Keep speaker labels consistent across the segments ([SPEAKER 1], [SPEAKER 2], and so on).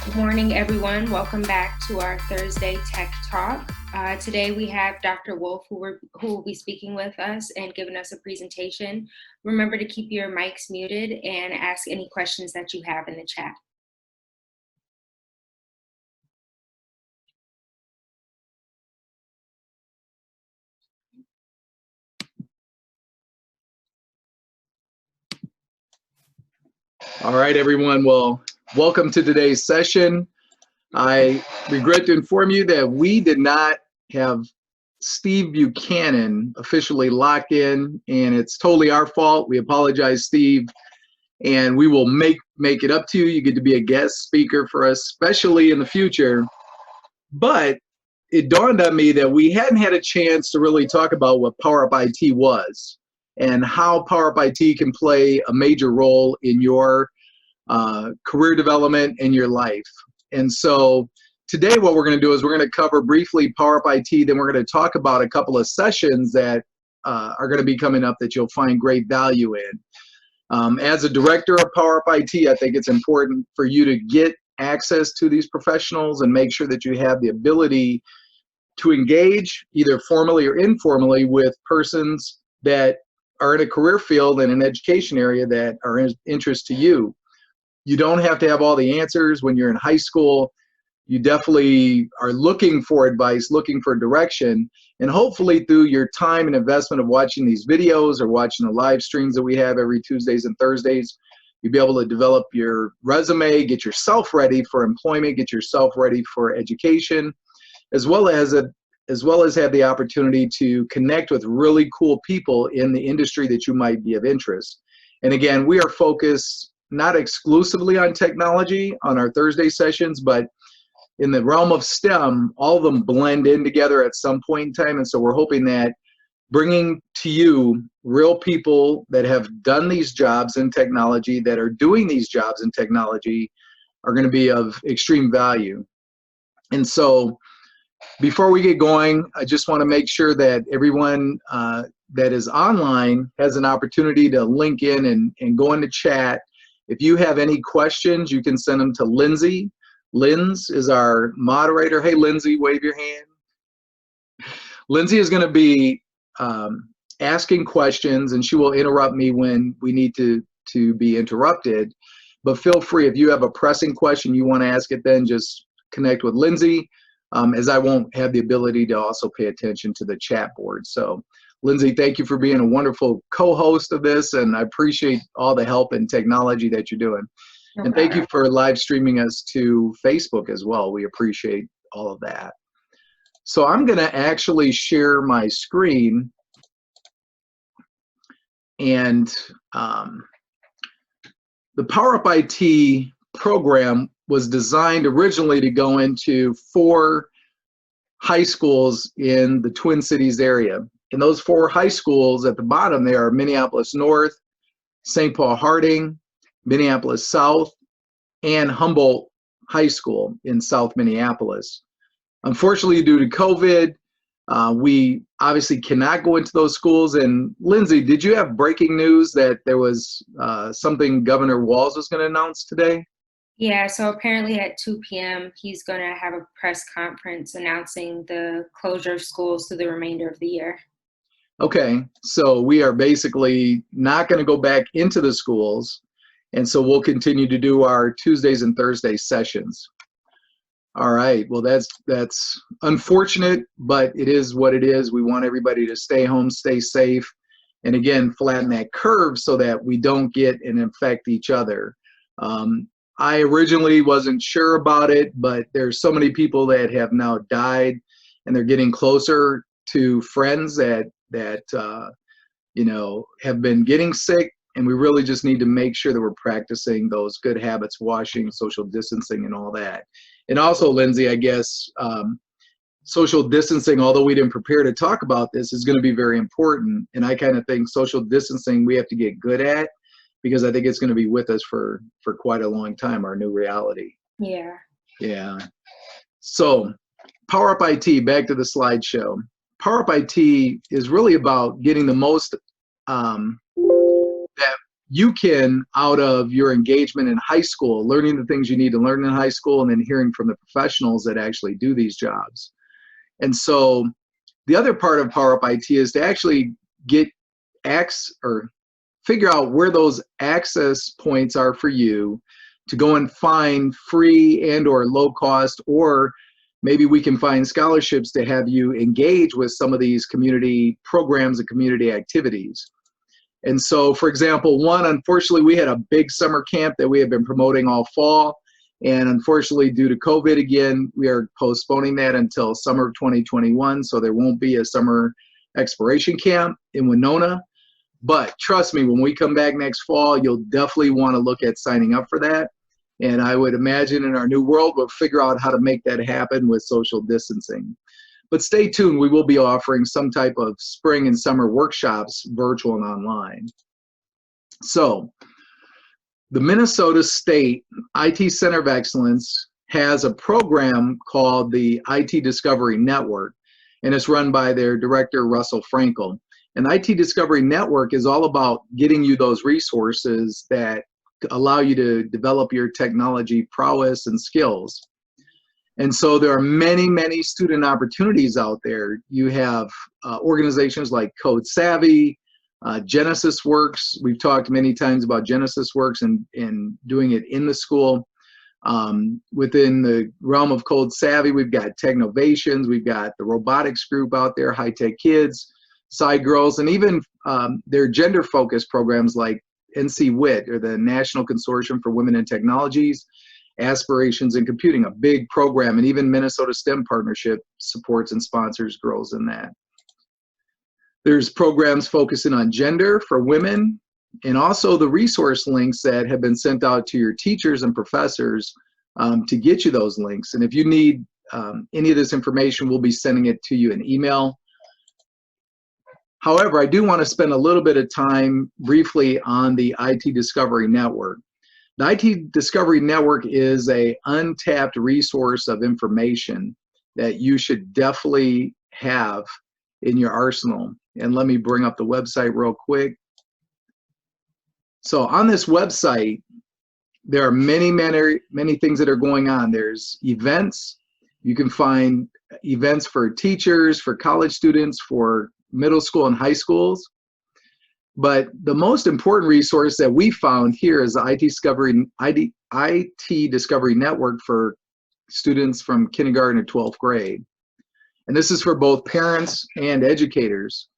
[SPEAKER 1] Good morning, everyone. Welcome back to our Thursday Tech Talk. Today we have Dr. Wulf who will be speaking with us and giving us a presentation. Remember to keep your mics muted and ask any questions that you have in the chat.
[SPEAKER 2] All right, everyone. Well, welcome to today's session. I regret to inform you that we did not have Steve Buchanan officially locked in, and it's totally our fault. We apologize, Steve, and we will make it up to you. You get to be a guest speaker for us, especially in the future. But it dawned on me that we hadn't had a chance to really talk about what Power Up IT was and how Power Up IT can play a major role in your career development in your life. And so today what we're going to do is we're going to cover briefly Power Up IT, then we're going to talk about a couple of sessions that are going to be coming up that you'll find great value in. As a director of Power Up IT, I think it's important for you to get access to these professionals and make sure that you have the ability to engage either formally or informally with persons that are in a career field and an education area that are of interest to you. You don't have to have all the answers when you're in high school. You definitely are looking for advice, looking for direction, and hopefully through your time and investment of watching these videos or watching the live streams that we have every Tuesdays and Thursdays, you'll be able to develop your resume, get yourself ready for employment, get yourself ready for education, as well as have the opportunity to connect with really cool people in the industry that you might be of interest. And again, we are focused not exclusively on technology on our Thursday sessions, but in the realm of STEM, all of them blend in together at some point in time. And so we're hoping that bringing to you real people that have done these jobs in technology, that are doing these jobs in technology, are going to be of extreme value. And so before we get going, I just want to make sure that everyone that is online has an opportunity to link in and go into chat. If you have any questions, you can send them to Lindsay. Linz is our moderator. Hey, Lindsay, wave your hand. Lindsay is going to be asking questions, and she will interrupt me when we need to be interrupted. But feel free, if you have a pressing question you want to ask it, then just connect with Lindsay, as I won't have the ability to also pay attention to the chat board. So Lindsay, thank you for being a wonderful co-host of this, and I appreciate all the help and technology that you're doing. And thank you for live streaming us to Facebook as well. We appreciate all of that. So I'm going to actually share my screen, and the Power Up IT program was designed originally to go into 4 high schools in the Twin Cities area. And those 4 high schools at the bottom there are Minneapolis North, St. Paul Harding, Minneapolis South, and Humboldt High School in South Minneapolis. Unfortunately, due to COVID, we obviously cannot go into those schools. And Lindsay, did you have breaking news that there was something Governor Walz was going to announce today?
[SPEAKER 1] Yeah, so apparently at 2 p.m. he's going to have a press conference announcing the closure of schools through the remainder of the year.
[SPEAKER 2] Okay, so we are basically not going to go back into the schools, and so we'll continue to do our Tuesdays and Thursday sessions. All right, well that's unfortunate, but it is what it is. We want everybody to stay home, stay safe, and again, flatten that curve so that we don't get and infect each other. I originally wasn't sure about it, but there's so many people that have now died, and they're getting closer to friends that you know, have been getting sick, and we really just need to make sure that we're practicing those good habits, washing, social distancing, and all that. And also, Lindsay, I guess social distancing, although we didn't prepare to talk about this, is going to be very important. And I kind of think social distancing we have to get good at, because I think it's going to be with us for quite a long time, our new reality.
[SPEAKER 1] Yeah.
[SPEAKER 2] Yeah. So Power Up IT, back to the slideshow. Power Up IT is really about getting the most that you can, out of your engagement in high school, learning the things you need to learn in high school, and then hearing from the professionals that actually do these jobs. And so the other part of Power Up IT is to actually get figure out where those access points are for you to go and find free and or low cost, or maybe we can find scholarships to have you engage with some of these community programs and community activities. And so, for example, unfortunately, we had a big summer camp that we have been promoting all fall. And unfortunately, due to COVID again, we are postponing that until summer of 2021. So there won't be a summer exploration camp in Winona. But trust me, when we come back next fall, you'll definitely want to look at signing up for that. And I would imagine in our new world, we'll figure out how to make that happen with social distancing. But stay tuned, we will be offering some type of spring and summer workshops, virtual and online. So the Minnesota State IT Center of Excellence has a program called the IT Discovery Network, and it's run by their director, Russell Frankel. And the IT Discovery Network is all about getting you those resources that allow you to develop your technology prowess and skills. And so there are many, many student opportunities out there. You have organizations like Code Savvy, Genesis Works. We've talked many times about Genesis Works and doing it in the school. Within the realm of Code Savvy, we've got Technovations, we've got the robotics group out there, High Tech Kids, Side Girls, and even their gender-focused programs like NC WIT, or the National Consortium for Women in Technologies, Aspirations in Computing, a big program, and even Minnesota STEM Partnership supports and sponsors girls in that. There's programs focusing on gender for women, and also the resource links that have been sent out to your teachers and professors to get you those links. And if you need any of this information, we'll be sending it to you in email. However, I do want to spend a little bit of time briefly on the IT Discovery Network. The IT Discovery Network is an untapped resource of information that you should definitely have in your arsenal. And let me bring up the website real quick. So on this website, there are many, many, many things that are going on. There's events. You can find events for teachers, for college students, for middle school and high schools. But the most important resource that we found here is the IT Discovery Network for students from kindergarten to 12th grade. And this is for both parents and educators.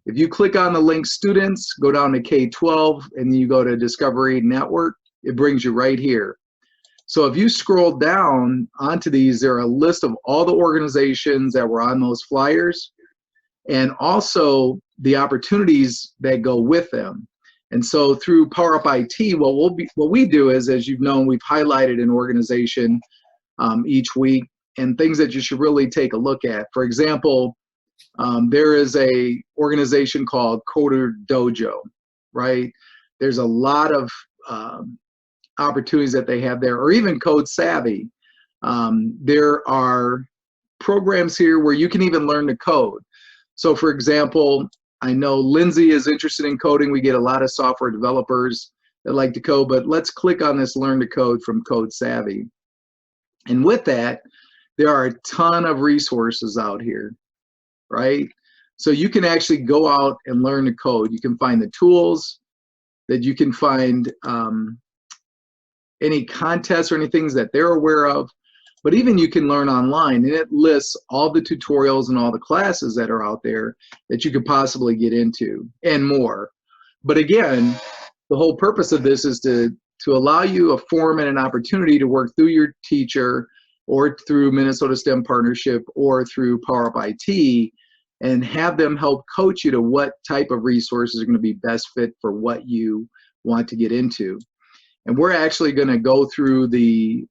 [SPEAKER 2] If you click on the link students, go down to K-12, and then you go to Discovery Network, it brings you right here. So if you scroll down onto these, there are a list of all the organizations that were on those flyers, and also the opportunities that go with them. And so through Power Up IT, what we do is, as you've known, we've highlighted an organization each week and things that you should really take a look at. For example, there is a organization called Coder Dojo, right? There's a lot of opportunities that they have there, or even Code Savvy. There are programs here where you can even learn to code. So for example, I know Lindsay is interested in coding. We get a lot of software developers that like to code, but let's click on this Learn to Code from Code Savvy. And with that, there are a ton of resources out here, right? So you can actually go out and learn to code. You can find the tools, that you can find any contests or any things that they're aware of. But even you can learn online, and it lists all the tutorials and all the classes that are out there that you could possibly get into, and more. But again, the whole purpose of this is to allow you a forum and an opportunity to work through your teacher, or through Minnesota STEM Partnership, or through Power Up IT, and have them help coach you to what type of resources are going to be best fit for what you want to get into. And we're actually going to go through the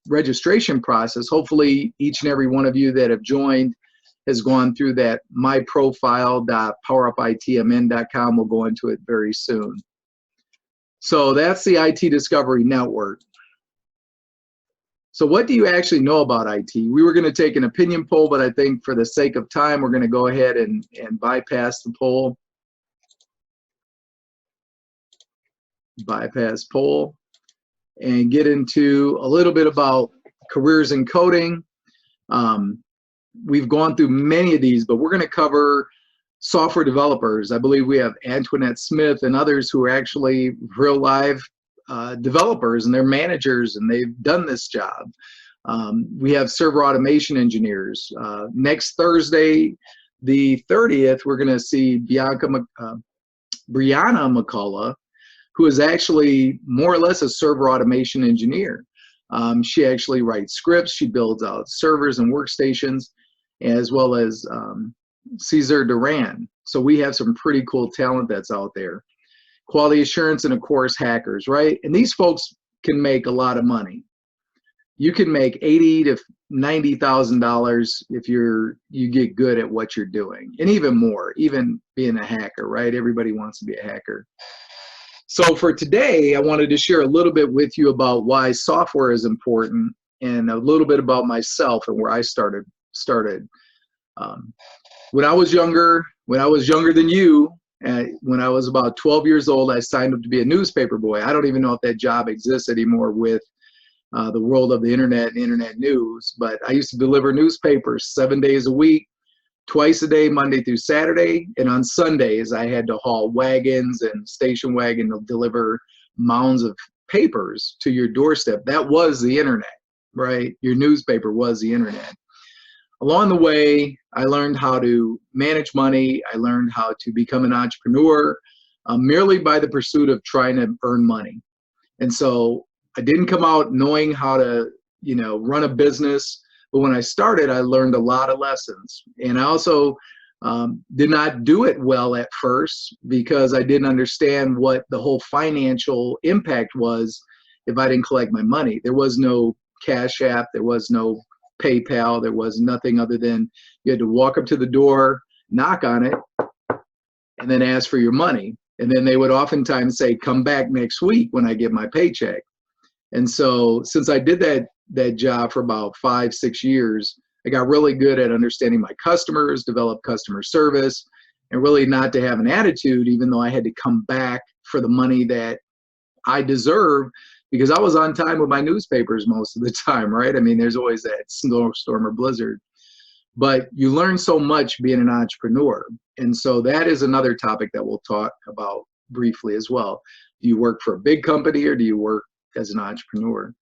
[SPEAKER 2] registration process. Hopefully, each and every one of you that have joined has gone through that myprofile.powerupitmn.com. We'll go into it very soon. So that's the IT Discovery Network. So what do you actually know about IT? We were going to take an opinion poll, but I think for the sake of time, we're going to go ahead and bypass the poll. bypass poll, and get into a little bit about careers in coding. We've gone through many of these, but we're going to cover software developers. I believe we have Antoinette Smith and others who are actually real live developers, and they're managers, and they've done this job. We have server automation engineers. Next Thursday, the 30th, we're going to see Brianna McCullough, who is actually more or less a server automation engineer. She actually writes scripts, she builds out servers and workstations, as well as Cesar Duran. So we have some pretty cool talent that's out there. Quality assurance, and of course hackers, right? And these folks can make a lot of money. You can make $80,000 to $90,000 if you get good at what you're doing, and even more, even being a hacker, right? Everybody wants to be a hacker. So for today, I wanted to share a little bit with you about why software is important, and a little bit about myself and where I started. When I was younger than you, when I was about 12 years old, I signed up to be a newspaper boy. I don't even know if that job exists anymore with the world of the internet and internet news, but I used to deliver newspapers 7 days a week, twice a day, Monday through Saturday, and on Sundays I had to haul wagons and station wagon to deliver mounds of papers to your doorstep. That was the internet, right? Your newspaper was the internet. Along the way, I learned how to manage money. I learned how to become an entrepreneur merely by the pursuit of trying to earn money. And so I didn't come out knowing how to, run a business. But when I started, I learned a lot of lessons. And I also did not do it well at first because I didn't understand what the whole financial impact was if I didn't collect my money. There was no Cash App. There was no PayPal. There was nothing other than you had to walk up to the door, knock on it, and then ask for your money. And then they would oftentimes say, come back next week when I get my paycheck. And so since I did that job for about 5-6 years, I got really good at understanding my customers, developed customer service, and really not to have an attitude, even though I had to come back for the money that I deserve, because I was on time with my newspapers most of the time, right? I mean, there's always that snowstorm or blizzard. But you learn so much being an entrepreneur. And so that is another topic that we'll talk about briefly as well. Do you work for a big company or do you work as an entrepreneur?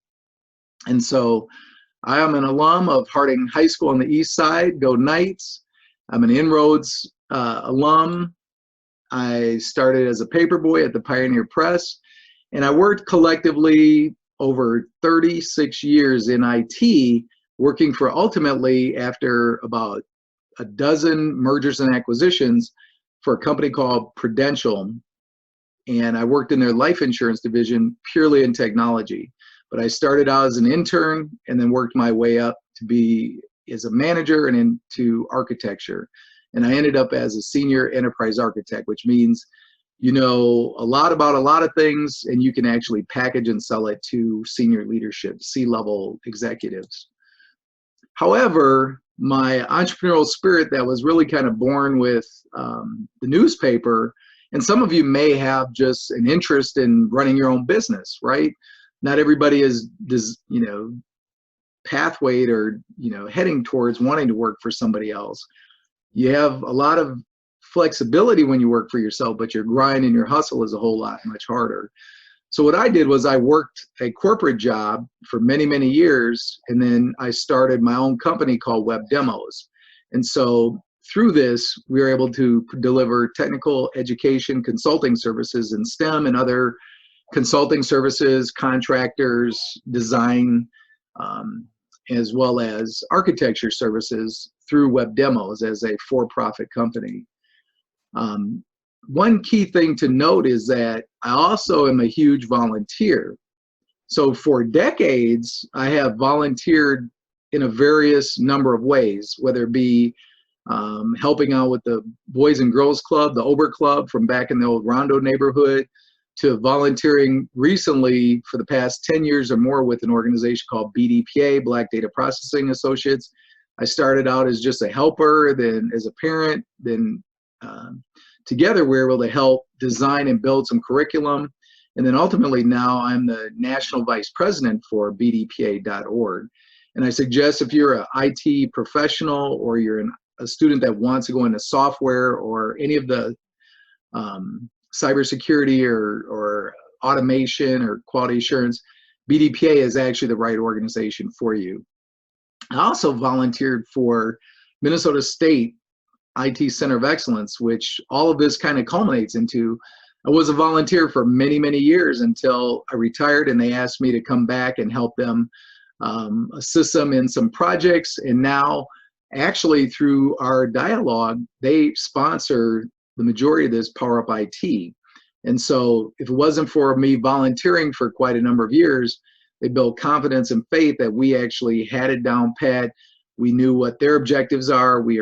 [SPEAKER 2] And so I am an alum of Harding High School on the East Side, go Knights. I'm an Inroads alum. I started as a paper boy at the Pioneer Press, and I worked collectively over 36 years in IT, working for ultimately, after about a dozen mergers and acquisitions, for a company called Prudential. And I worked in their life insurance division purely in technology. But I started out as an intern and then worked my way up to be as a manager and into architecture. And I ended up as a senior enterprise architect, which means you know a lot about a lot of things, and you can actually package and sell it to senior leadership, C-level executives. However, my entrepreneurial spirit that was really kind of born with the newspaper, and some of you may have just an interest in running your own business, right? Not everybody is, pathwayed or, heading towards wanting to work for somebody else. You have a lot of flexibility when you work for yourself, but your grind and your hustle is a whole lot much harder. So what I did was I worked a corporate job for many, many years, and then I started my own company called Web Demos. And so through this, we were able to deliver technical education consulting services in STEM and other consulting services, contractors, design, as well as architecture services through Web Demos as a for-profit company. One key thing to note is that I also am a huge volunteer. So for decades, I have volunteered in a various number of ways, whether it be helping out with the Boys and Girls Club, the Ober Club from back in the old Rondo neighborhood, to volunteering recently for the past 10 years or more with an organization called BDPA, Black Data Processing Associates. I started out as just a helper, then as a parent, then together we were able to help design and build some curriculum And then ultimately now I'm the National Vice President for BDPA.org. And I suggest if you're an IT professional or you're a student that wants to go into software or any of the cybersecurity or automation or quality assurance, BDPA is actually the right organization for you. I also volunteered for Minnesota State IT Center of Excellence, which all of this kind of culminates into. I was a volunteer for many, many years until I retired, and they asked me to come back and help them assist them in some projects. And now, actually, through our dialogue, they sponsor the majority of this Power Up IT. And so if it wasn't for me volunteering for quite a number of years, they built confidence and faith that we actually had it down pat. We knew what their objectives are. We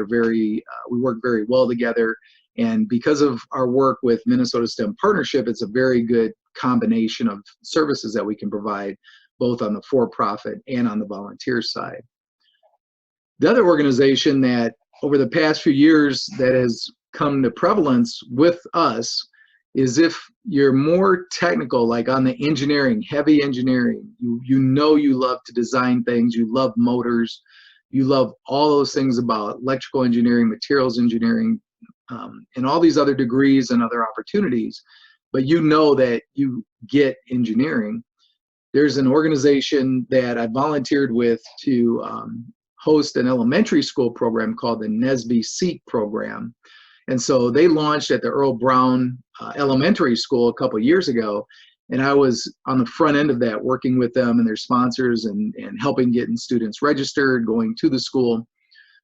[SPEAKER 2] work very well together. And because of our work with Minnesota STEM Partnership, it's a very good combination of services that we can provide, both on the for-profit and on the volunteer side. The other organization that over the past few years that has come to prevalence with us is if you're more technical, like on the engineering, heavy engineering, you know you love to design things, you love motors, you love all those things about electrical engineering, materials engineering, and all these other degrees and other opportunities, but you know that you get engineering. There's an organization that I volunteered with to host an elementary school program called the NSBE SEEK program. And so they launched at the Earl Brown Elementary School a couple years ago. And I was on the front end of that, working with them and their sponsors and helping getting students registered, going to the school.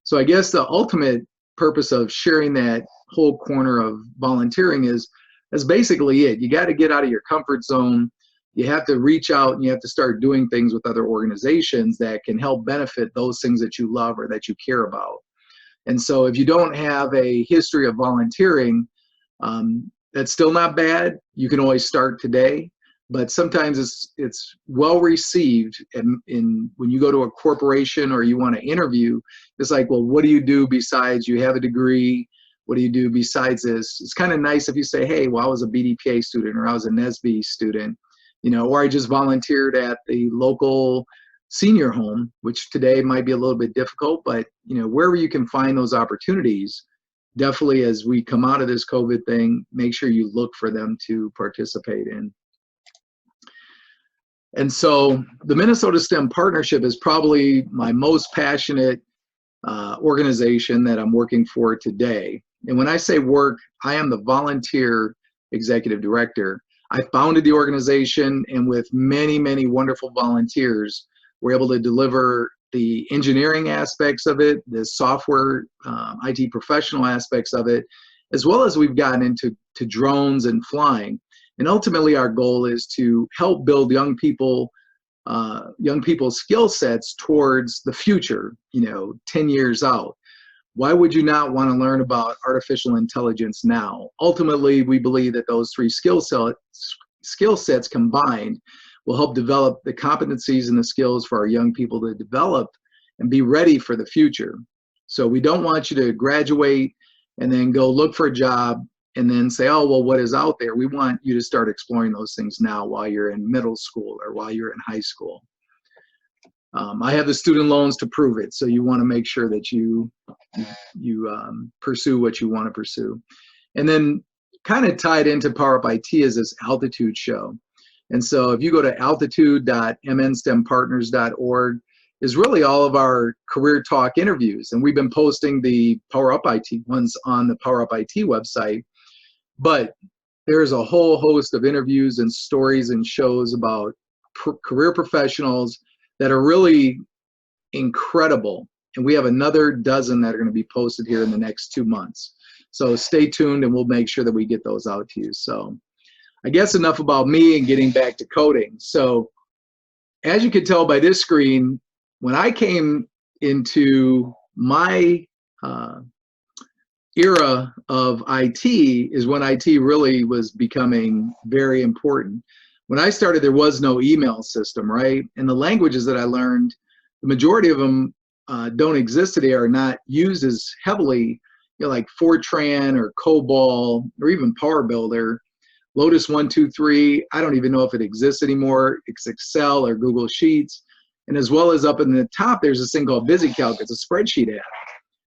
[SPEAKER 2] So I guess the ultimate purpose of sharing that whole corner of volunteering is basically it. You got to get out of your comfort zone. You have to reach out and you have to start doing things with other organizations that can help benefit those things that you love or that you care about. And so if you don't have a history of volunteering, that's still not bad. You can always start today, but sometimes it's well received. And when you go to a corporation or you want to interview, it's like, well, what do you do besides you have a degree? What do you do besides this? It's kind of nice if you say, hey, well, I was a BDPA student or I was a NSBE student, or I just volunteered at the local senior home, which today might be a little bit difficult, but wherever you can find those opportunities, definitely as we come out of this COVID thing, make sure you look for them to participate in. And so the Minnesota STEM Partnership is probably my most passionate organization that I'm working for today. And when I say work, I am the volunteer executive director. I founded the organization, and with many, many wonderful volunteers, we're able to deliver the engineering aspects of it, the software, IT professional aspects of it, as well as we've gotten into drones and flying. And ultimately, our goal is to help build young people's skill sets towards the future, 10 years out. Why would you not want to learn about artificial intelligence now? Ultimately, we believe that those three skill sets combined will help develop the competencies and the skills for our young people to develop and be ready for the future. So we don't want you to graduate and then go look for a job and then say, oh, well, what is out there? We want you to start exploring those things now while you're in middle school or while you're in high school. I have the student loans to prove it, so you want to make sure that you pursue what you want to pursue. And then kind of tied into Power Up IT is this Altitude show. And so if you go to altitude.mnstempartners.org, is really all of our career talk interviews. And we've been posting the Power Up IT ones on the Power Up IT website. But there's a whole host of interviews and stories and shows about career professionals that are really incredible. And we have another dozen that are going to be posted here in the next 2 months. So stay tuned and we'll make sure that we get those out to you. So I guess enough about me and getting back to coding. So as you can tell by this screen, when I came into my era of IT is when IT really was becoming very important. When I started, there was no email system, right? And the languages that I learned, the majority of them don't exist today, are not used as heavily, like Fortran or COBOL or even Power Builder. A Lotus 123, I don't even know if it exists anymore. It's Excel or Google Sheets. And as well as up in the top, there's this thing called VisiCalc. It's a spreadsheet app.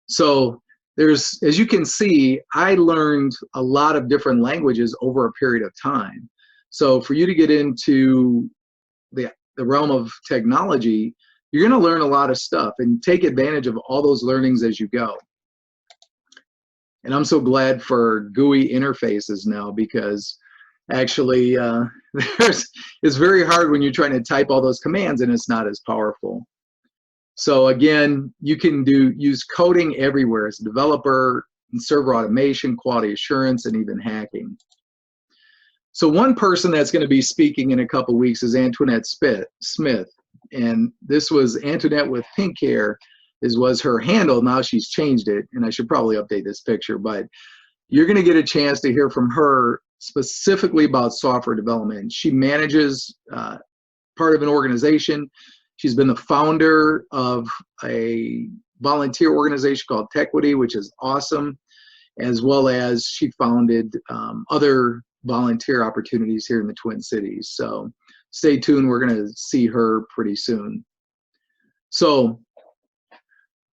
[SPEAKER 2] So there's, as you can see, I learned a lot of different languages over a period of time. So for you to get into the realm of technology, you're going to learn a lot of stuff and take advantage of all those learnings as you go. And I'm so glad for GUI interfaces now, because actually it's very hard when you're trying to type all those commands and it's not as powerful. So again, you can use coding everywhere as a developer, in server automation, quality assurance, and even hacking. So one person that's going to be speaking in a couple weeks is Antoinette Smith. And this was Antoinette with pink hair, was her handle. Now she's changed it, and I should probably update this picture, but you're going to get a chance to hear from her specifically about software development. She manages part of an organization. She's been the founder of a volunteer organization called Techquity, which is awesome, as well as she founded other volunteer opportunities here in the Twin Cities. So stay tuned. We're going to see her pretty soon. So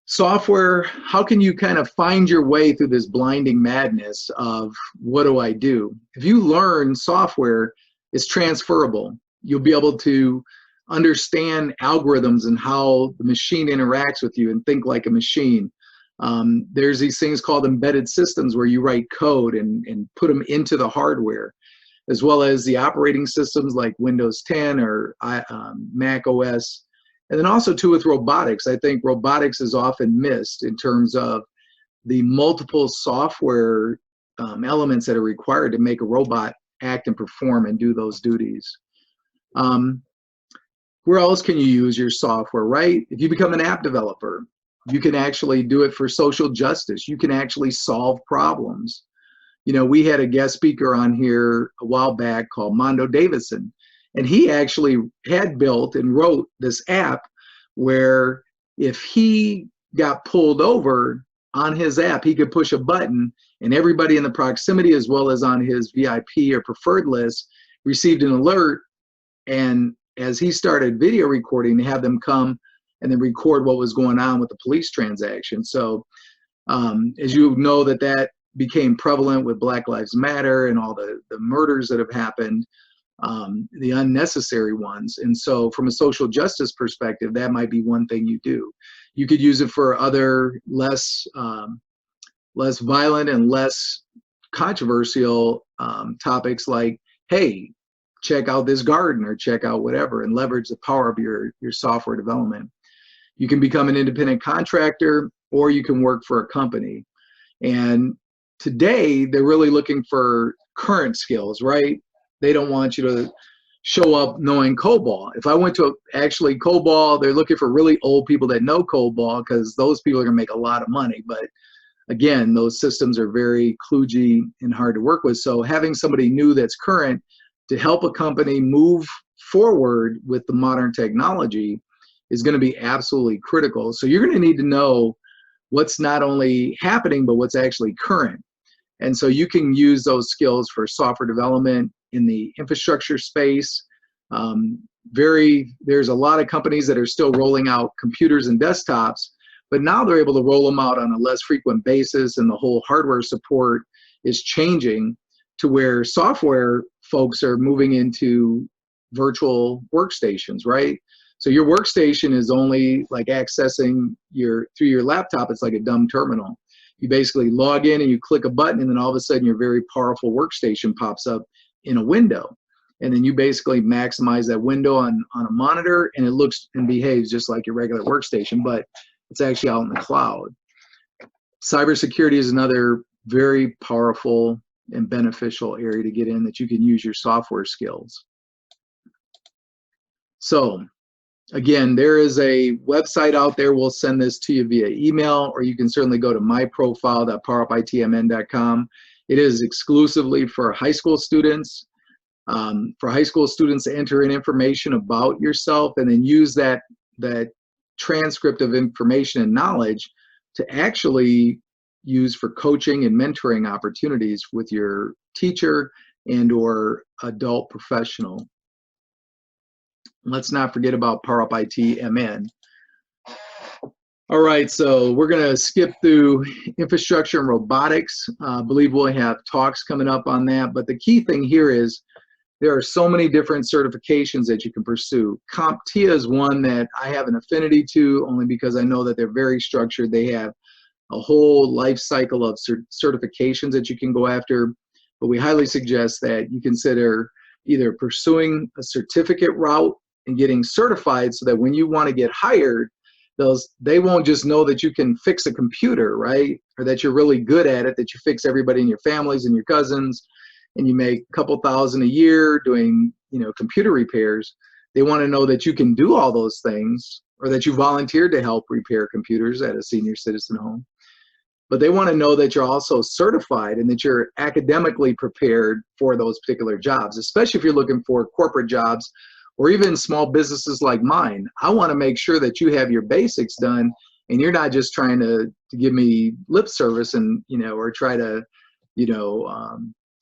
[SPEAKER 2] software, how can you kind of find your way through this blinding madness of what do I do? If you learn software, it's transferable. You'll be able to understand algorithms and how the machine interacts with you and think like a machine. There's these things called embedded systems where you write code and put them into the hardware, as well as the operating systems like Windows 10 or Mac OS. And then also too with robotics, I think robotics is often missed in terms of the multiple software elements that are required to make a robot act and perform and do those duties. Where else can you use your software, right? If you become an app developer, you can actually do it for social justice. You can actually solve problems. You know, we had a guest speaker on here a while back called Mondo Davidson, and he actually had built and wrote this app where if he got pulled over on his app, he could push a button and everybody in the proximity as well as on his VIP or preferred list received an alert. And as he started video recording, to have them come and then record what was going on with the police transaction. So as you know, that became prevalent with Black Lives Matter and all the murders that have happened, the unnecessary ones. And so from a social justice perspective, that might be one thing you do. You could use it for other less violent and less controversial topics like, hey, check out this garden or check out whatever, and leverage the power of your software development. You can become an independent contractor, or you can work for a company. And today they're really looking for current skills, right? They don't want you to show up knowing COBOL. If I went to actually COBOL, they're looking for really old people that know COBOL, because those people are gonna make a lot of money. But again, those systems are very kludgy and hard to work with. So having somebody new that's current to help a company move forward with the modern technology is going to be absolutely critical. So you're going to need to know what's not only happening, but what's actually current. And so you can use those skills for software development in the infrastructure space. There's a lot of companies that are still rolling out computers and desktops, but now they're able to roll them out on a less frequent basis, and the whole hardware support is changing to where software folks are moving into virtual workstations, right? So your workstation is only like accessing through your laptop. It's like a dumb terminal. You basically log in and you click a button, and then all of a sudden your very powerful workstation pops up in a window. And then you basically maximize that window on a monitor, and it looks and behaves just like your regular workstation, but it's actually out in the cloud. Cybersecurity is another very powerful and beneficial area to get in, that you can use your software skills. So again, there is a website out there. We'll send this to you via email, or you can certainly go to myprofile.powerupitmn.com. It is exclusively for high school students. For high school students to enter in information about yourself, and then use that transcript of information and knowledge to actually use for coaching and mentoring opportunities with your teacher and or adult professional. Let's not forget about Power Up IT MN. All right, so we're going to skip through infrastructure and robotics. I believe we'll have talks coming up on that, but the key thing here is there are so many different certifications that you can pursue. CompTIA is one that I have an affinity to, only because I know that they're very structured. They have a whole life cycle of certifications that you can go after, but we highly suggest that you consider either pursuing a certificate route and getting certified so that when you want to get hired, they won't just know that you can fix a computer, right? Or that you're really good at it, that you fix everybody in your families and your cousins, and you make a couple thousand a year doing, computer repairs. They want to know that you can do all those things, or that you volunteered to help repair computers at a senior citizen home. But they want to know that you're also certified and that you're academically prepared for those particular jobs, especially if you're looking for corporate jobs or even small businesses like mine. I want to make sure that you have your basics done and you're not just trying to give me lip service and, or try to,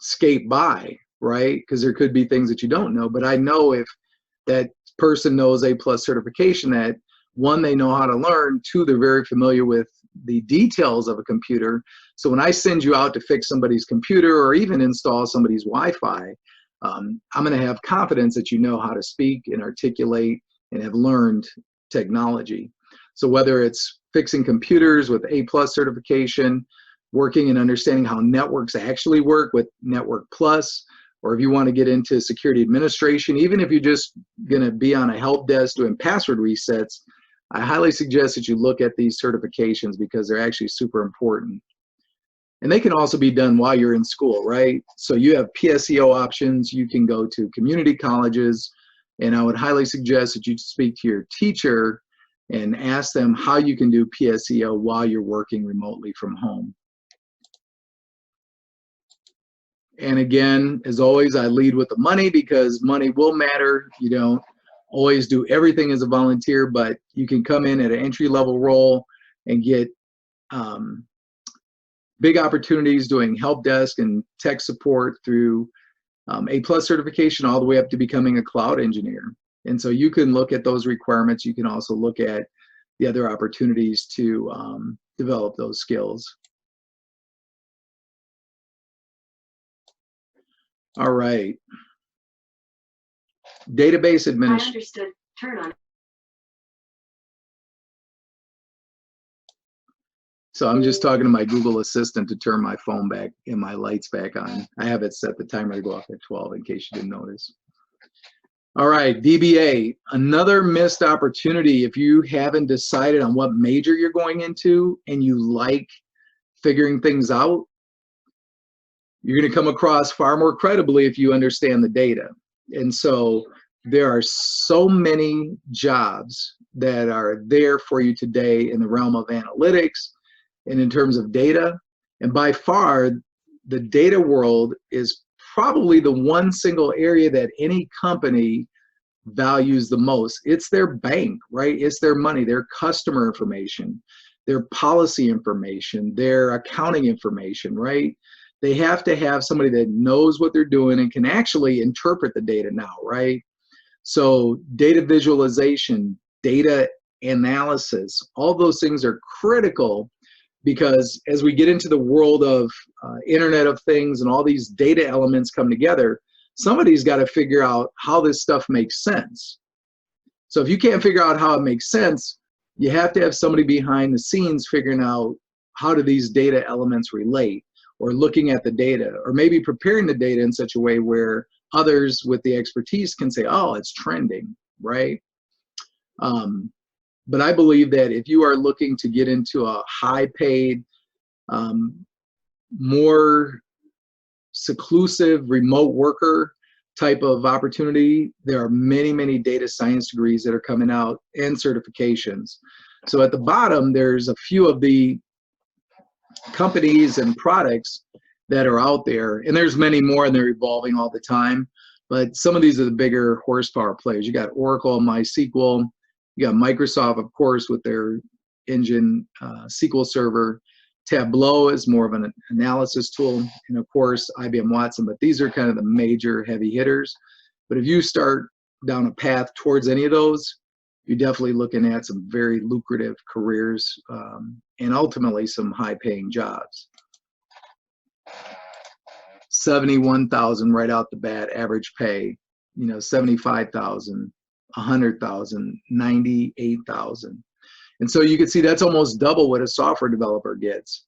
[SPEAKER 2] skate by, right? Because there could be things that you don't know. But I know if that person knows A+ certification, that one, they know how to learn, two, they're very familiar with the details of a computer. So when I send you out to fix somebody's computer or even install somebody's Wi-Fi, I'm going to have confidence that you know how to speak and articulate and have learned technology. So whether it's fixing computers with A+ certification, working and understanding how networks actually work with Network Plus, or if you want to get into security administration, even if you're just going to be on a help desk doing password resets, I highly suggest that you look at these certifications because they're actually super important. And they can also be done while you're in school, right? So you have PSEO options. You can go to community colleges, and I would highly suggest that you speak to your teacher and ask them how you can do PSEO while you're working remotely from home. And again, as always, I lead with the money because money will matter. You don't always do everything as a volunteer, but you can come in at an entry-level role and get big opportunities doing help desk and tech support through A+ certification all the way up to becoming a cloud engineer. And so you can look at those requirements. You can also look at the other opportunities to develop those skills. All right. Database administration.
[SPEAKER 3] I understood. Turn on.
[SPEAKER 2] So I'm just talking to my Google Assistant to turn my phone back and my lights back on. I have it set the timer to go off at 12 in case you didn't notice. All right, DBA, another missed opportunity. If you haven't decided on what major you're going into and you like figuring things out, you're going to come across far more credibly if you understand the data. And so there are so many jobs that are there for you today in the realm of analytics and in terms of data. And by far, the data world is probably the one single area that any company values the most. It's their bank, right? It's their money, their customer information, their policy information, their accounting information, right? They have to have somebody that knows what they're doing and can actually interpret the data now, right? So data visualization, data analysis, all those things are critical because as we get into the world of Internet of Things and all these data elements come together, somebody's got to figure out how this stuff makes sense. So if you can't figure out how it makes sense, you have to have somebody behind the scenes figuring out how do these data elements relate, or looking at the data, or maybe preparing the data in such a way where others with the expertise can say, oh, it's trending, right? But I believe that if you are looking to get into a high-paid, more seclusive remote worker type of opportunity, there are many, many data science degrees that are coming out and certifications. So at the bottom, there's a few of the companies and products that are out there, and there's many more and they're evolving all the time, but some of these are the bigger horsepower players. You got Oracle, MySQL, you got Microsoft, of course, with their engine SQL Server, Tableau is more of an analysis tool, and of course IBM Watson, but these are kind of the major heavy hitters. But if you start down a path towards any of those, you're definitely looking at some very lucrative careers, and ultimately some high-paying jobs. 71,000 right out the bat, average pay, 75,000, 100,000, 98,000. And so you can see that's almost double what a software developer gets.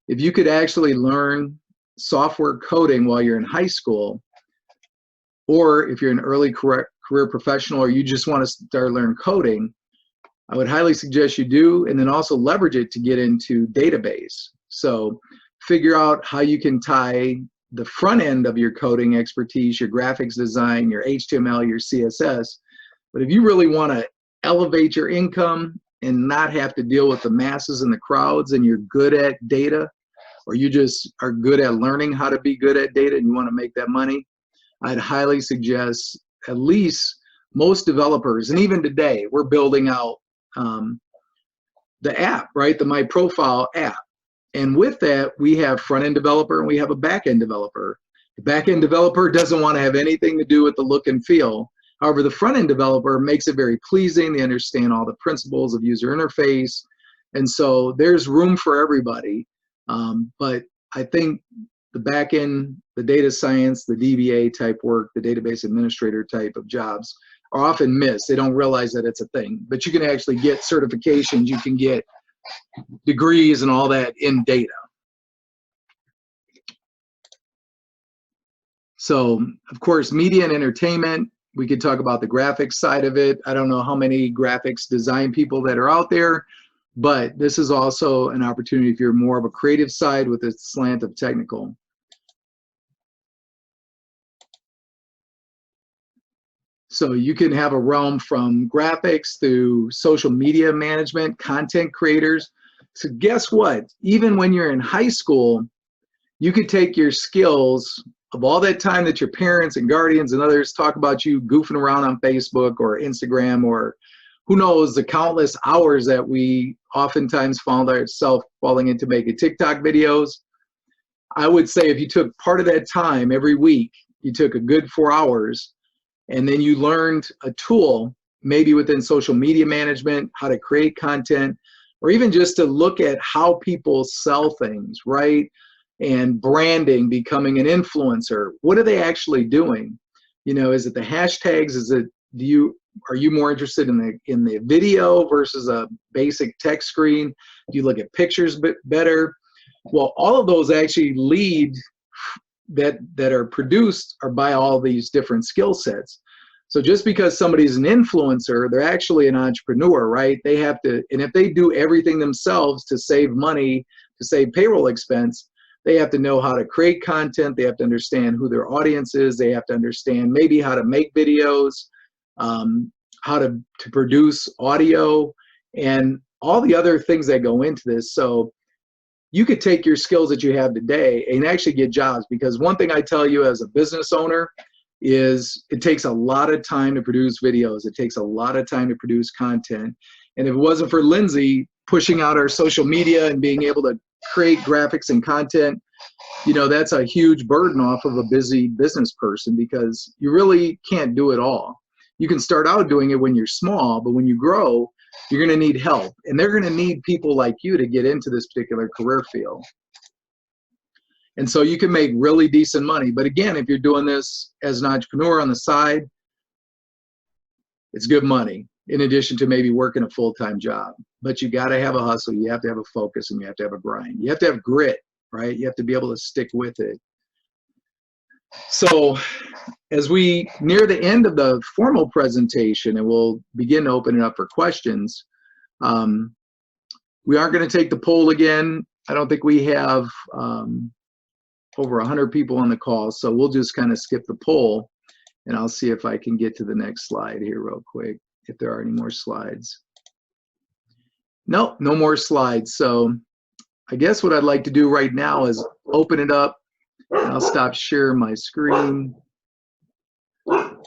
[SPEAKER 2] If you could actually learn software coding while you're in high school, or if you're an early career professional, or you just want to start learning coding, I would highly suggest you do, and then also leverage it to get into database. So figure out how you can tie the front end of your coding expertise, your graphics design, your HTML, your CSS. But if you really want to elevate your income and not have to deal with the masses and the crowds, and you're good at data, or you just are good at learning how to be good at data and you want to make that money, I'd highly suggest at least most developers, and even today, we're building out the app, right? The My Profile app. And with that, we have front-end developer and we have a back-end developer. The back-end developer doesn't want to have anything to do with the look and feel. However, the front-end developer makes it very pleasing. They understand all the principles of user interface. And so there's room for everybody. But I think the back-end, the data science, the DBA type work, the database administrator type of jobs are often missed. They don't realize that it's a thing. But you can actually get certifications. You can get degrees and all that in data. So, of course, media and entertainment, we could talk about the graphics side of it. I don't know how many graphics design people that are out there, but this is also an opportunity if you're more of a creative side with a slant of technical. So you can have a realm from graphics to social media management, content creators. So guess what? Even when you're in high school, you could take your skills of all that time that your parents and guardians and others talk about you goofing around on Facebook or Instagram, or who knows, the countless hours that we oftentimes found ourselves falling into making TikTok videos. I would say if you took part of that time every week, you took a good 4 hours, and then you learned a tool, maybe within social media management, how to create content, or even just to look at how people sell things, right? And branding, becoming an influencer. What are they actually doing? Is it the hashtags? Is it, are you more interested in the video versus a basic text screen? Do you look at pictures better? Well, all of those actually lead that are produced are by all these different skill sets. So just because somebody's an influencer, they're actually an entrepreneur, right? They have to, and if they do everything themselves to save money, to save payroll expense, they have to know how to create content. They have to understand who their audience is. They have to understand maybe how to make videos, how to produce audio, and all the other things that go into this. So you could take your skills that you have today and actually get jobs, because one thing I tell you as a business owner is it takes a lot of time to produce videos. It takes a lot of time to produce content. And if it wasn't for Lindsay pushing out our social media and being able to create graphics and content, that's a huge burden off of a busy business person, because you really can't do it all. You can start out doing it when you're small, but when you grow, you're going to need help, and they're going to need people like you to get into this particular career field. And so you can make really decent money. But again, if you're doing this as an entrepreneur on the side, it's good money in addition to maybe working a full-time job. But you got to have a hustle. You have to have a focus, and you have to have a grind. You have to have grit, right? You have to be able to stick with it. So as we near the end of the formal presentation, and we'll begin to open it up for questions, we aren't going to take the poll again. I don't think we have over 100 people on the call, so we'll just kind of skip the poll, and I'll see if I can get to the next slide here real quick, if there are any more slides. Nope, no more slides. So I guess what I'd like to do right now is open it up, and I'll stop sharing my screen. And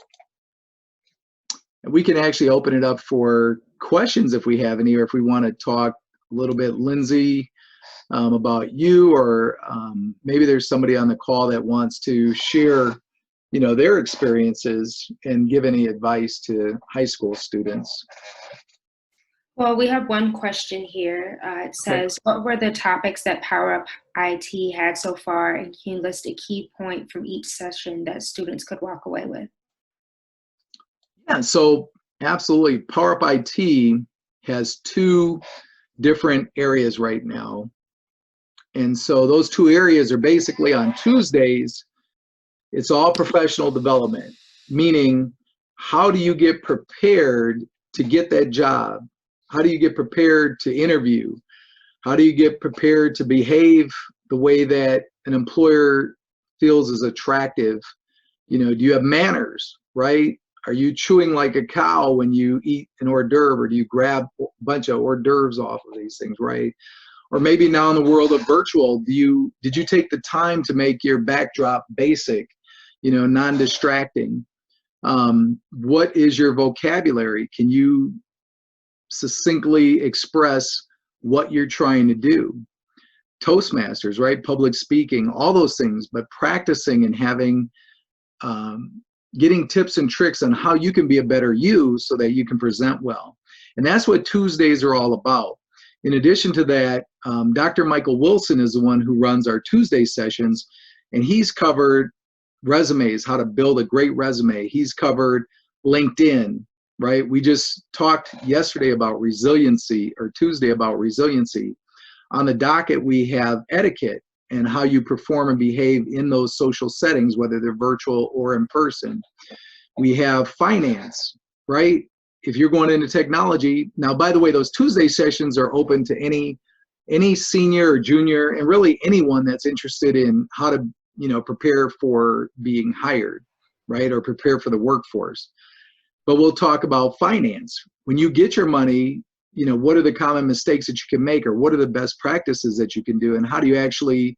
[SPEAKER 2] we can actually open it up for questions if we have any, or if we want to talk a little bit. Lindsay, about you, or maybe there's somebody on the call that wants to share, their experiences and give any advice to high school students.
[SPEAKER 1] Well, we have one question here. It says, what were the topics that Power Up IT had so far? And can you list a key point from each session that students could walk away with?
[SPEAKER 2] Yeah, so absolutely. Power Up IT has two different areas right now. And so those two areas are basically on Tuesdays. It's all professional development, meaning how do you get prepared to get that job? How do you get prepared to interview? How do you get prepared to behave the way that an employer feels is attractive? Do you have manners, right? Are you chewing like a cow when you eat an hors d'oeuvre, or do you grab a bunch of hors d'oeuvres off of these things, right? Or maybe now in the world of virtual, did you take the time to make your backdrop basic, non-distracting? What is your vocabulary? Can you succinctly express what you're trying to do? Toastmasters, right? Public speaking, all those things, but practicing and having, getting tips and tricks on how you can be a better you so that you can present well. And that's what Tuesdays are all about. In addition to that, Dr. Michael Wilson is the one who runs our Tuesday sessions, and he's covered resumes, how to build a great resume. He's covered LinkedIn, right? We just talked yesterday about resiliency, or Tuesday about resiliency. On the docket, we have etiquette and how you perform and behave in those social settings, whether they're virtual or in person. We have finance, right? If you're going into technology, now, by the way, those Tuesday sessions are open to any senior or junior, and really anyone that's interested in how to, prepare for being hired, right? Or prepare for the workforce. But we'll talk about finance. When you get your money, what are the common mistakes that you can make, or what are the best practices that you can do, and how do you actually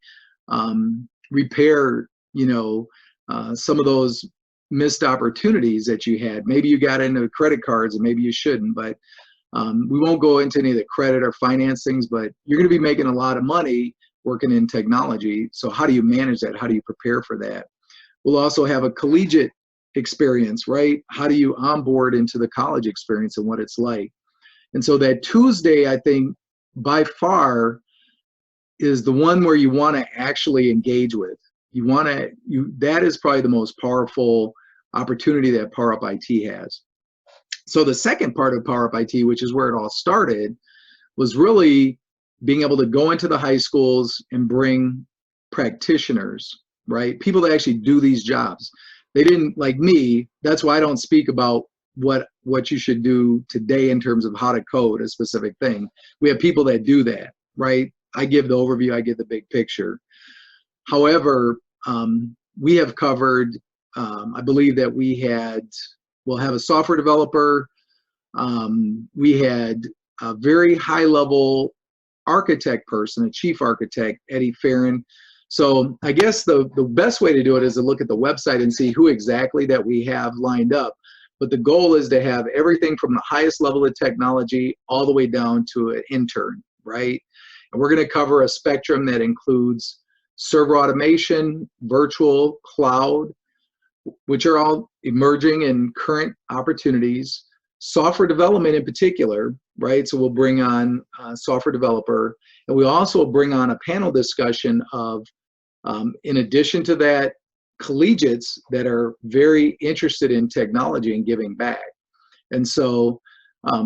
[SPEAKER 2] repair, some of those missed opportunities that you had. Maybe you got into credit cards and maybe you shouldn't, but we won't go into any of the credit or finance things, but you're going to be making a lot of money working in technology. So how do you manage that? How do you prepare for that? We'll also have a collegiate experience, right? How do you onboard into the college experience and what it's like? And so that Tuesday, I think, by far is the one where you want to actually engage with. That is probably the most powerful opportunity that Power Up IT has. So the second part of Power Up IT, which is where it all started, was really being able to go into the high schools and bring practitioners, right? People that actually do these jobs. They didn't, like me, that's why I don't speak about what you should do today in terms of how to code a specific thing. We have people that do that, right? I give the overview, I give the big picture. However, we have covered, I believe that we'll have a software developer. We had a very high level architect person, a chief architect, Eddie Farron. So I guess the best way to do it is to look at the website and see who exactly that we have lined up. But the goal is to have everything from the highest level of technology all the way down to an intern, right? And we're going to cover a spectrum that includes server automation, virtual, cloud, which are all emerging and current opportunities, software development in particular, right? So we'll bring on a software developer, and we also bring on a panel discussion of, in addition to that, collegiates that are very interested in technology and giving back. And so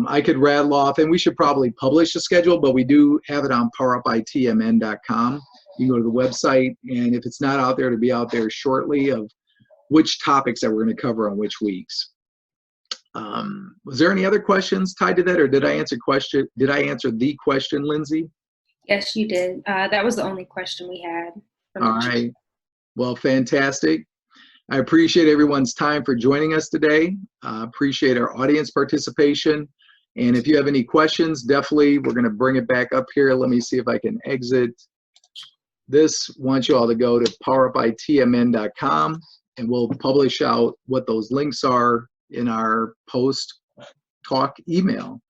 [SPEAKER 2] I could rattle off, and we should probably publish a schedule, but we do have it on powerupitmn.com. You can go to the website, and if it's not out there, to be out there shortly, of which topics that we're going to cover on which weeks. Was there any other questions tied to that, or did I answer the question, Lindsay?
[SPEAKER 1] Yes, you did. That was the only question we had.
[SPEAKER 2] All right. Well, fantastic. I appreciate everyone's time for joining us today. Appreciate our audience participation. And if you have any questions, definitely, we're going to bring it back up here. Let me see if I can exit this. I want you all to go to powerupitmn.com, and we'll publish out what those links are in our post-talk email.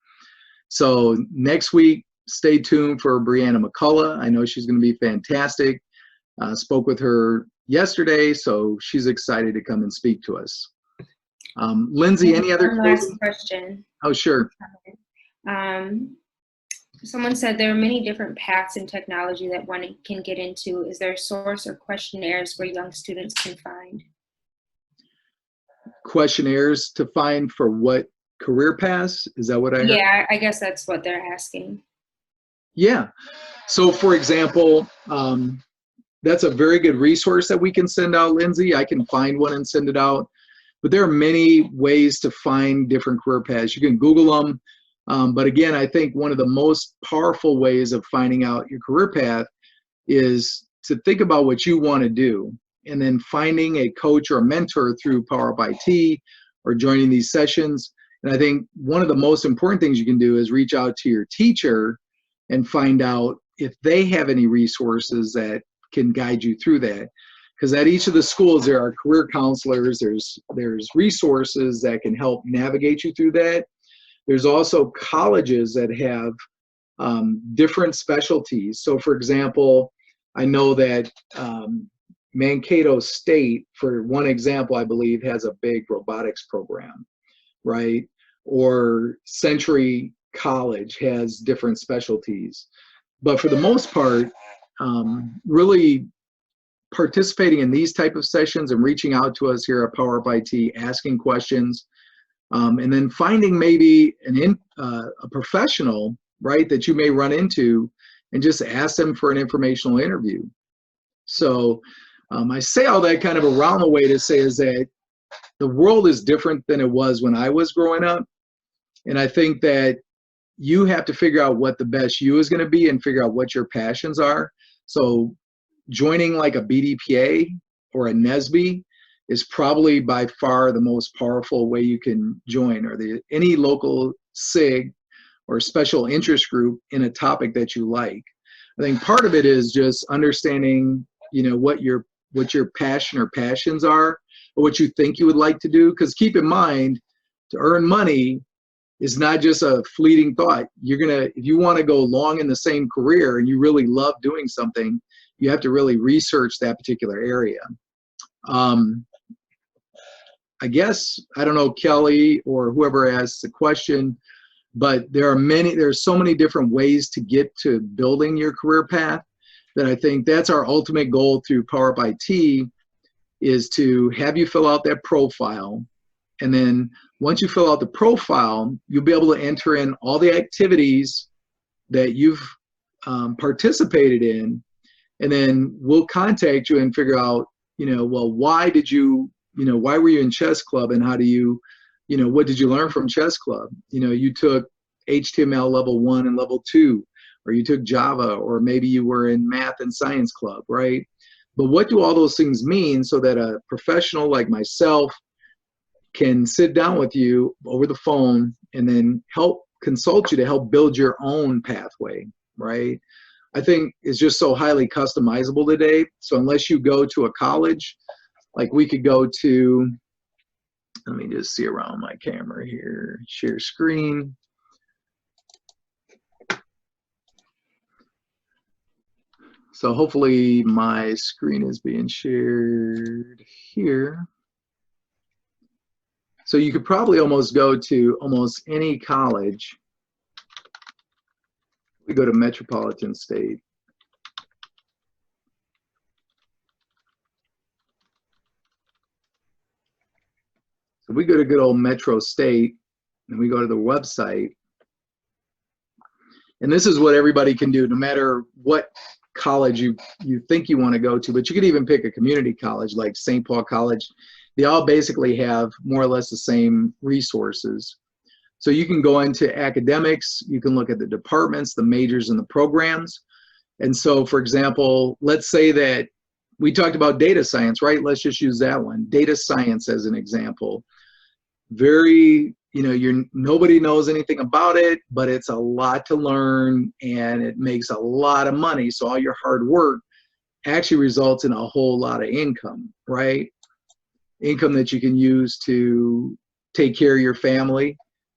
[SPEAKER 2] So next week, stay tuned for Brianna McCullough. I know she's going to be fantastic. Spoke with her yesterday, so she's excited to come and speak to us. Lindsay, any other
[SPEAKER 1] one last question?
[SPEAKER 2] Oh, sure.
[SPEAKER 1] Someone said there are many different paths in technology that one can get into. Is there a source or questionnaires where young students can find?
[SPEAKER 2] Questionnaires to find for what career paths? Is that what I heard?
[SPEAKER 1] Yeah, I guess that's what they're asking.
[SPEAKER 2] Yeah. So for example, that's a very good resource that we can send out, Lindsay. I can find one and send it out. But there are many ways to find different career paths. You can Google them. But again, I think one of the most powerful ways of finding out your career path is to think about what you want to do, and then finding a coach or a mentor through Power Up IT or joining these sessions. And I think one of the most important things you can do is reach out to your teacher and find out if they have any resources that can guide you through that. Because at each of the schools, there are career counselors, there's resources that can help navigate you through that. There's also colleges that have different specialties. So for example, I know that Mankato State, for one example, I believe has a big robotics program, right? Or Century College has different specialties. But for the most part, really participating in these type of sessions and reaching out to us here at Power Up IT, asking questions, and then finding maybe a professional, right, that you may run into, and just ask them for an informational interview. So I say all that kind of around the way to say is that the world is different than it was when I was growing up. And I think that you have to figure out what the best you is going to be and figure out what your passions are. So joining like a BDPA or a NSBE is probably by far the most powerful way you can join, or any local SIG or special interest group in a topic that you like. I think part of it is just understanding, you know, what your passion or passions are, or what you think you would like to do. Because keep in mind, to earn money is not just a fleeting thought. If you want to go long in the same career and you really love doing something, you have to really research that particular area. I guess, I don't know, Kelly or whoever asked the question, but there's so many different ways to get to building your career path that I think that's our ultimate goal through Power Up IT, is to have you fill out that profile. And then once you fill out the profile, you'll be able to enter in all the activities that you've participated in. And then we'll contact you and figure out, well, why were you in chess club, and how do you, what did you learn from chess club? You took HTML level 1 and level 2, or you took Java, or maybe you were in math and science club, right? But what do all those things mean, so that a professional like myself can sit down with you over the phone and then help consult you to help build your own pathway, right? I think it's just so highly customizable today. So unless you go to a college, like we could go to, let me just see around my camera here, share screen. So hopefully my screen is being shared here. So you could probably almost go to almost any college. We go to Metropolitan State. So we go to good old Metro State, and we go to the website. And this is what everybody can do, no matter what college you think you want to go to. But you could even pick a community college like St. Paul College. They all basically have more or less the same resources. So you can go into academics, you can look at the departments, the majors, and the programs. And so, for example, let's say that we talked about data science, right? Let's just use that one. Data science as an example. Very, nobody knows anything about it, but it's a lot to learn, and it makes a lot of money. So all your hard work actually results in a whole lot of income, right? Income that you can use to take care of your family,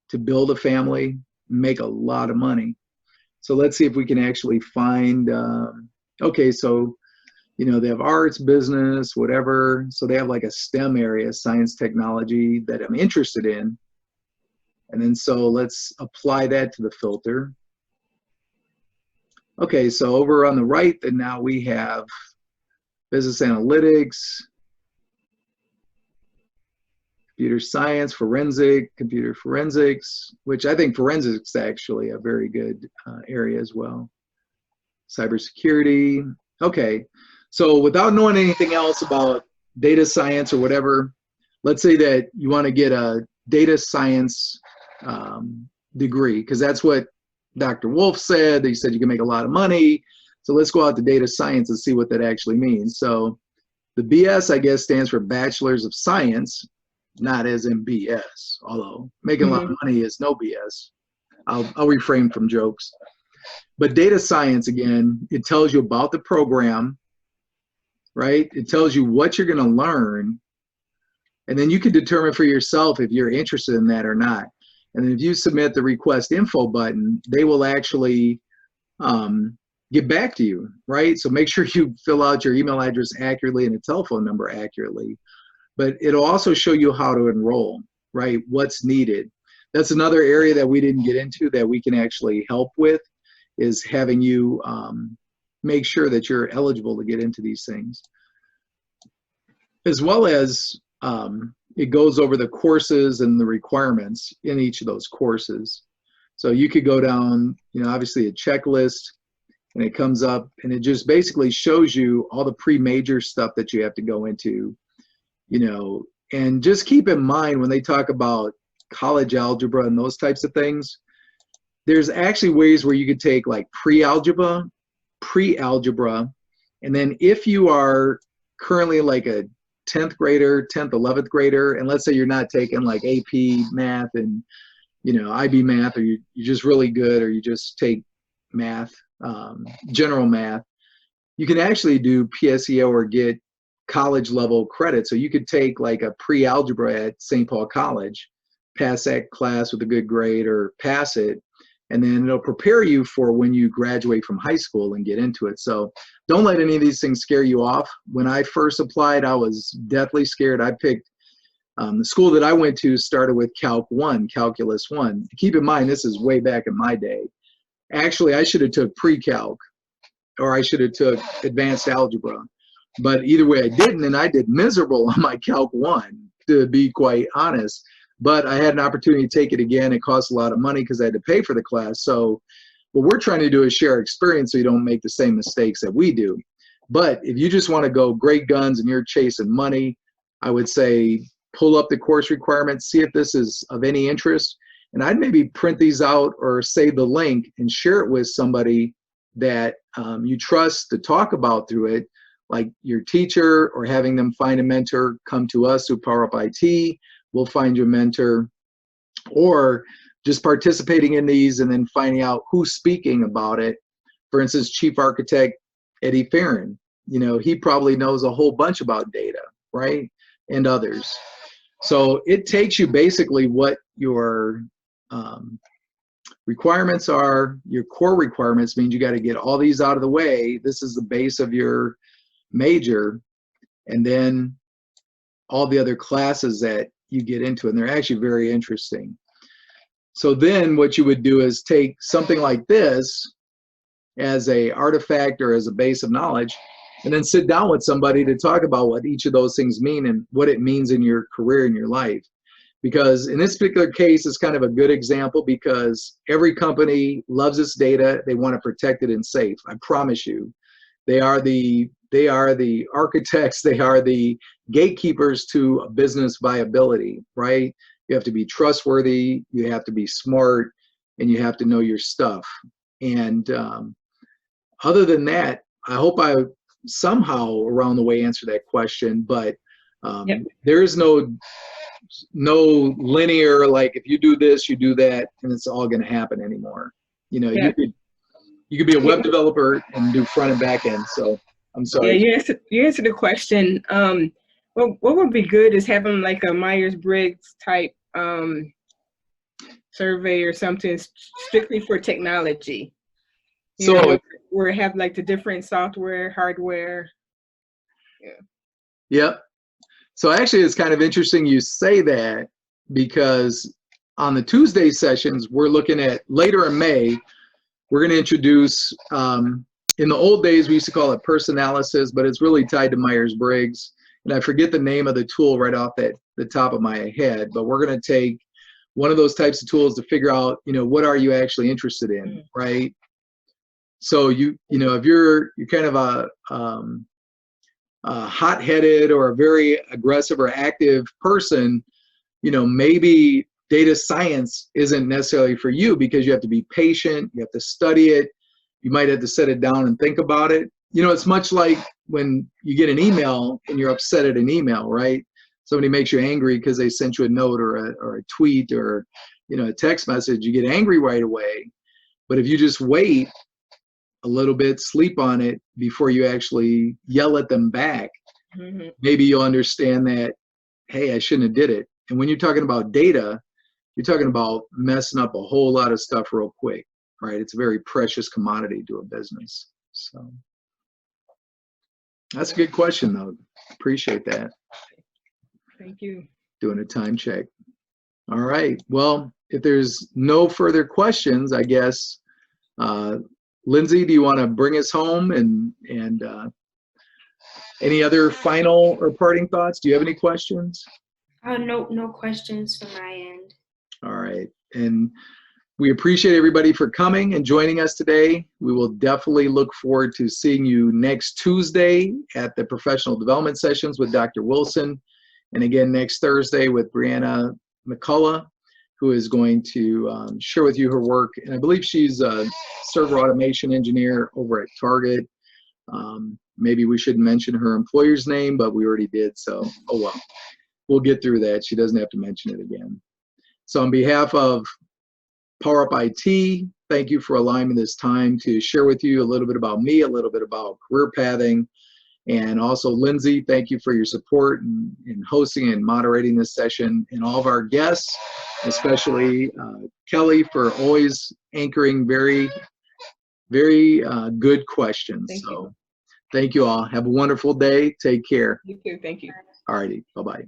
[SPEAKER 2] to build a family, make a lot of money. So let's see if we can actually find, okay, so, you know, they have arts, business, whatever. So they have like a STEM area, science, technology, that I'm interested in. And then so let's apply that to the filter. Okay, so over on the right, then now we have business analytics, computer science, computer forensics, which I think forensics is actually a very good area as well. Cybersecurity. Okay, so without knowing anything else about data science or whatever, let's say that you want to get a data science degree, because that's what Dr. Wulf said. He said you can make a lot of money. So let's go out to data science and see what that actually means. So the BS, I guess, stands for Bachelor's of Science, not as in BS, although making a lot of money is no BS. I'll refrain from jokes. But data science, again, it tells you about the program, right? It tells you what you're going to learn. And then you can determine for yourself if you're interested in that or not. And then if you submit the request info button, they will actually get back to you, right? So make sure you fill out your email address accurately and a telephone number accurately. But it'll also show you how to enroll, right? What's needed. That's another area that we didn't get into that we can actually help with, is having you make sure that you're eligible to get into these things. As well as it goes over the courses and the requirements in each of those courses. So you could go down, you know, obviously a checklist, and it comes up and it just basically shows you all the pre-major stuff that you have to go into, you know. And just keep in mind when they talk about college algebra and those types of things, there's actually ways where you could take like pre-algebra, and then if you are currently like a 10th grader, 10th, 11th grader, and let's say you're not taking like AP math and, you know, IB math, or you're just really good, or you just take math, general math, you can actually do PSEO or get college level credit. So you could take like a pre-algebra at St. Paul College, pass that class with a good grade or pass it, and then it'll prepare you for when you graduate from high school and get into it. So don't let any of these things scare you off. When I first applied, I was deathly scared. I picked, the school that I went to started with Calc 1, Calculus 1. Keep in mind, this is way back in my day. Actually, I should have took pre-calc, or I should have took advanced algebra. But either way, I didn't, and I did miserable on my Calc 1, to be quite honest. But I had an opportunity to take it again. It cost a lot of money because I had to pay for the class. So what we're trying to do is share experience so you don't make the same mistakes that we do. But if you just want to go great guns and you're chasing money, I would say pull up the course requirements, see if this is of any interest. And I'd maybe print these out or save the link and share it with somebody that you trust to talk about through it, like your teacher, or having them find a mentor. Come to us through Power Up IT. We'll find your mentor, or just participating in these and then finding out who's speaking about it. For instance, Chief Architect Eddie Farron, you know, he probably knows a whole bunch about data, right? And others. So it takes you basically what your requirements are. Your core requirements means you got to get all these out of the way. This is the base of your major, and then all the other classes that you get into, and they're actually very interesting. So then what you would do is take something like this as a artifact or as a base of knowledge, and then sit down with somebody to talk about what each of those things mean and what it means in your career and your life. Because in this particular case, it's kind of a good example, because every company loves its data. They want to protect it and safe. I promise you, they are the architects, they are the gatekeepers to business viability, right? You have to be trustworthy, you have to be smart, and you have to know your stuff. And other than that, I hope I somehow around the way answer that question, but there is no linear, like if you do this, you do that, and it's all going to happen anymore. You know, you could be a web developer and do front and back end. So I'm sorry.
[SPEAKER 3] Yeah, you answered the question. What would be good is having like a Myers-Briggs type survey or something strictly for technology. You know,
[SPEAKER 2] So,
[SPEAKER 3] where it have like the different software, hardware.
[SPEAKER 2] yep. So actually, it's kind of interesting you say that, because on the Tuesday sessions, we're looking at later in May, we're going to introduce, in the old days, we used to call it personalysis, but it's really tied to Myers-Briggs. And I forget the name of the tool right off the top of my head, but we're going to take one of those types of tools to figure out, what are you actually interested in, right? So if you're kind of a hot-headed or a very aggressive or active person, maybe data science isn't necessarily for you, because you have to be patient, you have to study it, you might have to set it down and think about it. It's much like when you get an email and you're upset at an email, right? Somebody makes you angry because they sent you a note or a tweet or a text message. You get angry right away. But if you just wait a little bit, sleep on it before you actually yell at them back, maybe you'll understand that, hey, I shouldn't have did it. And when you're talking about data, you're talking about messing up a whole lot of stuff real quick, right? It's a very precious commodity to a business. So that's a good question, though. Appreciate that.
[SPEAKER 3] Thank you.
[SPEAKER 2] Doing a time check. All right. Well, if there's no further questions, I guess, Lindsay, do you want to bring us home and any other final or parting thoughts? Do you have any questions?
[SPEAKER 1] No questions from my end.
[SPEAKER 2] All right. And we appreciate everybody for coming and joining us today. We will definitely look forward to seeing you next Tuesday at the professional development sessions with Dr. Wilson. And again, next Thursday with Brianna McCullough, who is going to share with you her work. And I believe she's a server automation engineer over at Target. Maybe we shouldn't mention her employer's name, but we already did. So, oh well, we'll get through that. She doesn't have to mention it again. So on behalf of Power Up IT, thank you for allowing me this time to share with you a little bit about me, a little bit about career pathing. And also, Lindsay, thank you for your support in hosting and moderating this session, and all of our guests, especially Kelly, for always anchoring very, very good questions. Thank you all. Have a wonderful day. Take care.
[SPEAKER 3] You too. Thank you.
[SPEAKER 2] All righty. Bye-bye.